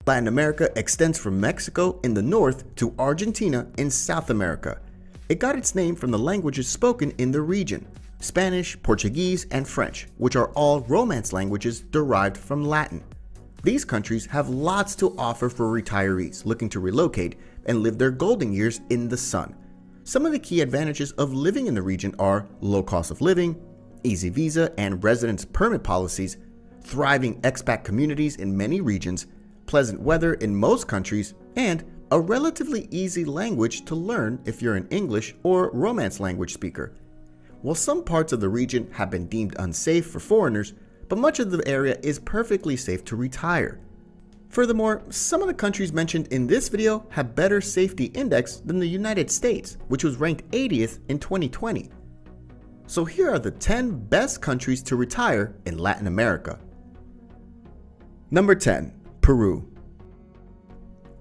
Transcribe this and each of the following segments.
Latin America extends from Mexico in the north to Argentina in South America. It got its name from the languages spoken in the region: Spanish, Portuguese, and French, which are all Romance languages derived from Latin. These countries have lots to offer for retirees looking to relocate and live their golden years in the sun. Some of the key advantages of living in the region are low cost of living, easy visa and residence permit policies, thriving expat communities in many regions, pleasant weather in most countries, and a relatively easy language to learn if you're an English or Romance language speaker. While some parts of the region have been deemed unsafe for foreigners, but much of the area is perfectly safe to retire. Furthermore, some of the countries mentioned in this video have better safety index than the United States, which was ranked 80th in 2020. So here are the 10 best countries to retire in Latin America. Number 10. Peru.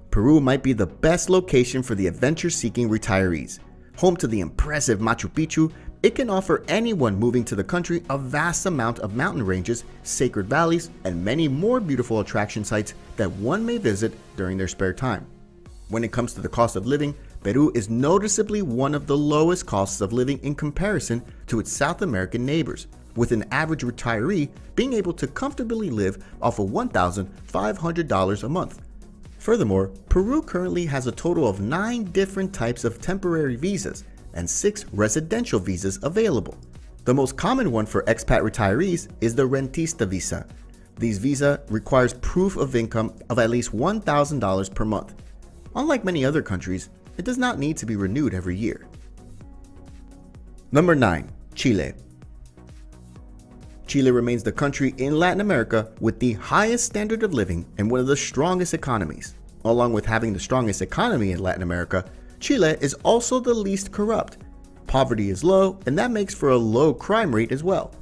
Peru might be the best location for the adventure-seeking retirees. Home to the impressive Machu Picchu, it can offer anyone moving to the country a vast amount of mountain ranges, sacred valleys, and many more beautiful attraction sites that one may visit during their spare time. When it comes to the cost of living, Peru is noticeably one of the lowest costs of living in comparison to its South American neighbors, with an average retiree being able to comfortably live off of $1,500 a month. Furthermore, Peru currently has a total of 9 different types of temporary visas and 6 residential visas available. The most common one for expat retirees is the rentista visa. This visa requires proof of income of at least $1,000 per month. Unlike many other countries, it does not need to be renewed every year. Number 9. Chile. Chile remains the country in Latin America with the highest standard of living and one of the strongest economies. Along with having the strongest economy in Latin America, Chile is also the least corrupt. Poverty is low, and that makes for a low crime rate as well.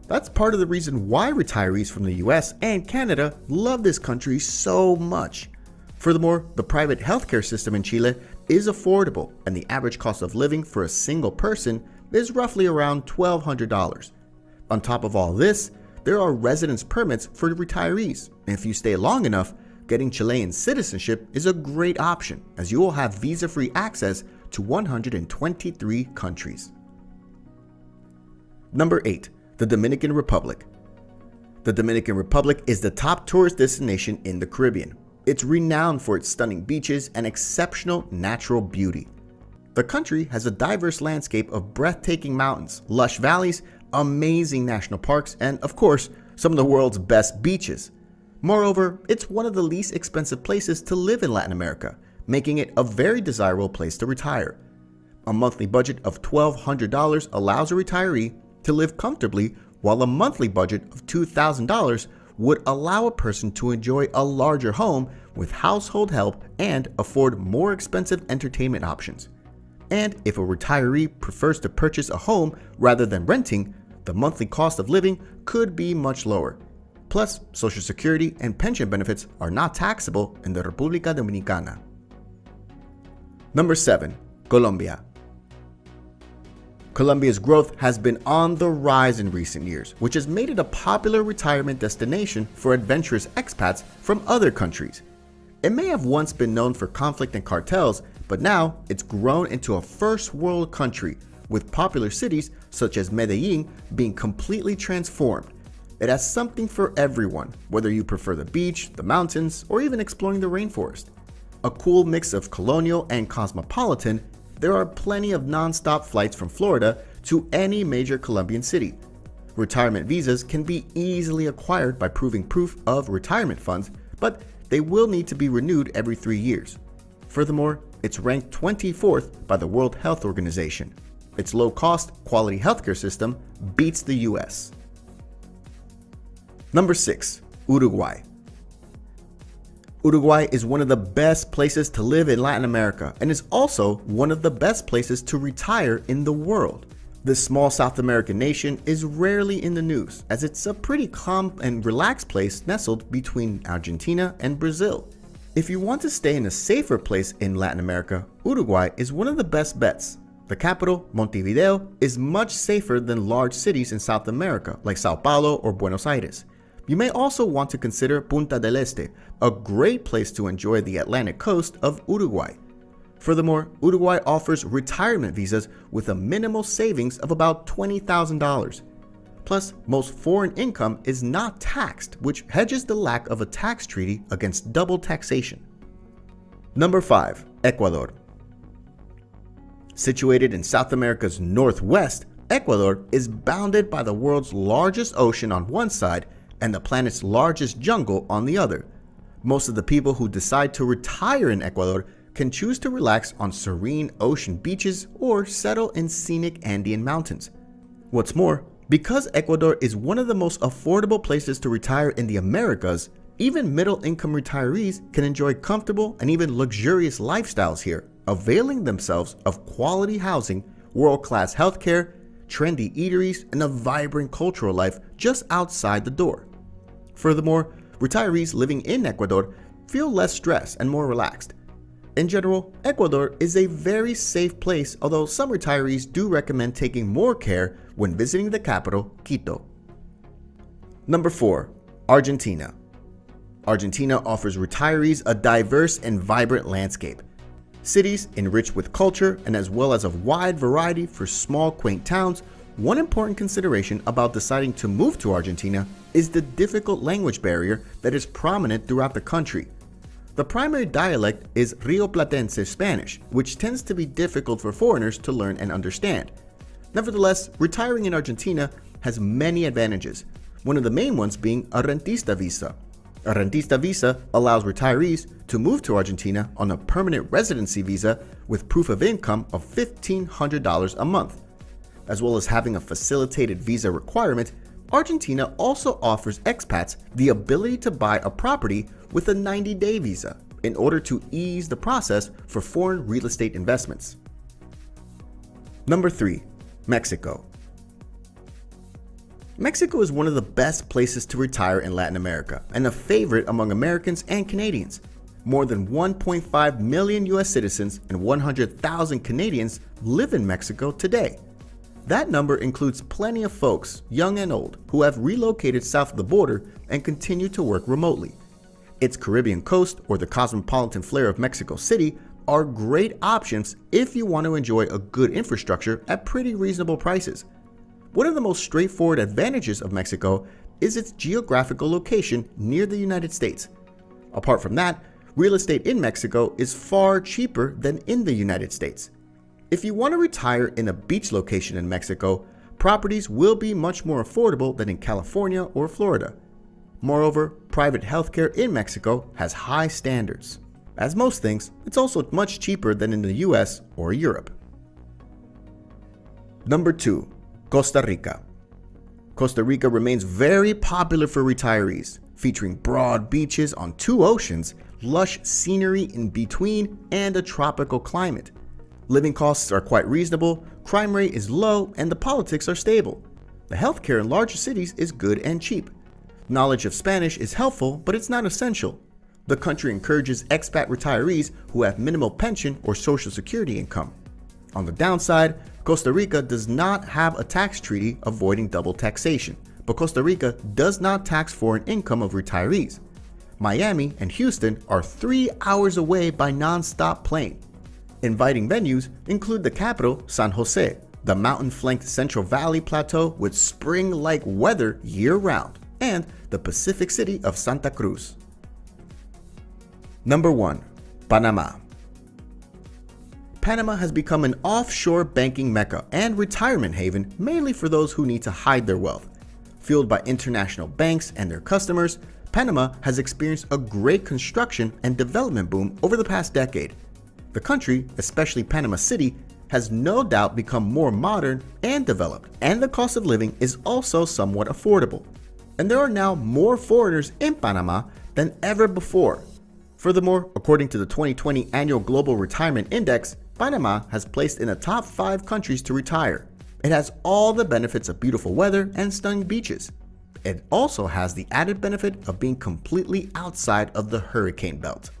That's part of the reason why retirees from the US and Canada love this country so much. Furthermore, the private healthcare system in Chile is affordable, and the average cost of living for a single person is roughly around $1,200. On top of all this, there are residence permits for retirees, and if you stay long enough, getting Chilean citizenship is a great option, as you will have visa-free access to 123 countries. Number 8. The Dominican Republic. The Dominican Republic is the top tourist destination in the Caribbean. It's renowned for its stunning beaches and exceptional natural beauty. The country has a diverse landscape of breathtaking mountains, lush valleys, amazing national parks, and of course, some of the world's best beaches. Moreover, it's one of the least expensive places to live in Latin America, making it a very desirable place to retire. A monthly budget of $1,200 allows a retiree to live comfortably, while a monthly budget of $2,000 would allow a person to enjoy a larger home with household help and afford more expensive entertainment options. And if a retiree prefers to purchase a home rather than renting, the monthly cost of living could be much lower. Plus, Social Security and pension benefits are not taxable in the República Dominicana. Number 7. Colombia. Colombia's growth has been on the rise in recent years, which has made it a popular retirement destination for adventurous expats from other countries. It may have once been known for conflict and cartels, but now it's grown into a first world country, with popular cities such as Medellin being completely transformed. It has something for everyone, whether you prefer the beach, the mountains, or even exploring the rainforest. A cool mix of colonial and cosmopolitan, there are plenty of non-stop flights from Florida to any major Colombian city. Retirement visas can be easily acquired by proving proof of retirement funds, but they will need to be renewed every 3 years. Furthermore, it's ranked 24th by the World Health Organization. Its low-cost, quality healthcare system beats the US. Number 6. Uruguay. Uruguay is one of the best places to live in Latin America and is also one of the best places to retire in the world. This small South American nation is rarely in the news, as it's a pretty calm and relaxed place nestled between Argentina and Brazil. If you want to stay in a safer place in Latin America, Uruguay is one of the best bets. The capital, Montevideo, is much safer than large cities in South America like Sao Paulo or Buenos Aires. You may also want to consider Punta del Este, a great place to enjoy the Atlantic coast of Uruguay. Furthermore, Uruguay offers retirement visas with a minimal savings of about $20,000. Plus, most foreign income is not taxed, which hedges the lack of a tax treaty against double taxation. Number 5. Ecuador. Situated in South America's northwest, Ecuador is bounded by the world's largest ocean on one side and the planet's largest jungle on the other. Most of the people who decide to retire in Ecuador can choose to relax on serene ocean beaches or settle in scenic Andean mountains. What's more, because Ecuador is one of the most affordable places to retire in the Americas, even middle-income retirees can enjoy comfortable and even luxurious lifestyles here, availing themselves of quality housing, world-class healthcare, trendy eateries, and a vibrant cultural life just outside the door. Furthermore, retirees living in Ecuador feel less stressed and more relaxed. In general, Ecuador is a very safe place, although some retirees do recommend taking more care when visiting the capital, Quito. Number 4. Argentina. Argentina offers retirees a diverse and vibrant landscape. Cities enriched with culture and as well as a wide variety for small, quaint towns. One important consideration about deciding to move to Argentina is the difficult language barrier that is prominent throughout the country. The primary dialect is Rio Platense Spanish, which tends to be difficult for foreigners to learn and understand. Nevertheless, retiring in Argentina has many advantages, one of the main ones being a rentista visa. A rentista visa allows retirees to move to Argentina on a permanent residency visa with proof of income of $1,500 a month. As well as having a facilitated visa requirement, Argentina also offers expats the ability to buy a property with a 90-day visa in order to ease the process for foreign real estate investments. Number 3. Mexico. Mexico is one of the best places to retire in Latin America and a favorite among Americans and Canadians. More than 1.5 million US citizens and 100,000 Canadians live in Mexico today. That number includes plenty of folks, young and old, who have relocated south of the border and continue to work remotely. Its Caribbean coast or the cosmopolitan flair of Mexico City are great options if you want to enjoy a good infrastructure at pretty reasonable prices. One of the most straightforward advantages of Mexico is its geographical location near the United States. Apart from that, real estate in Mexico is far cheaper than in the United States. If you want to retire in a beach location in Mexico, properties will be much more affordable than in California or Florida. Moreover, private healthcare in Mexico has high standards. As most things, it's also much cheaper than in the US or Europe. Number 2. Costa Rica. Costa Rica remains very popular for retirees, featuring broad beaches on 2 oceans, lush scenery in between, and a tropical climate. Living costs are quite reasonable, crime rate is low, and the politics are stable. The healthcare in larger cities is good and cheap. Knowledge of Spanish is helpful, but it's not essential. The country encourages expat retirees who have minimal pension or social security income. On the downside, Costa Rica does not have a tax treaty avoiding double taxation, but Costa Rica does not tax foreign income of retirees. Miami and Houston are 3 hours away by non-stop plane. Inviting venues include the capital, San Jose, the mountain-flanked Central Valley Plateau with spring-like weather year-round, and the Pacific city of Santa Cruz. Number 1. Panama. Panama has become an offshore banking mecca and retirement haven mainly for those who need to hide their wealth. Fueled by international banks and their customers, Panama has experienced a great construction and development boom over the past decade. The country, especially Panama City, has no doubt become more modern and developed, and the cost of living is also somewhat affordable. And there are now more foreigners in Panama than ever before. Furthermore, according to the 2020 Annual Global Retirement Index, Panama has placed in the top 5 countries to retire. It has all the benefits of beautiful weather and stunning beaches. It also has the added benefit of being completely outside of the hurricane belt.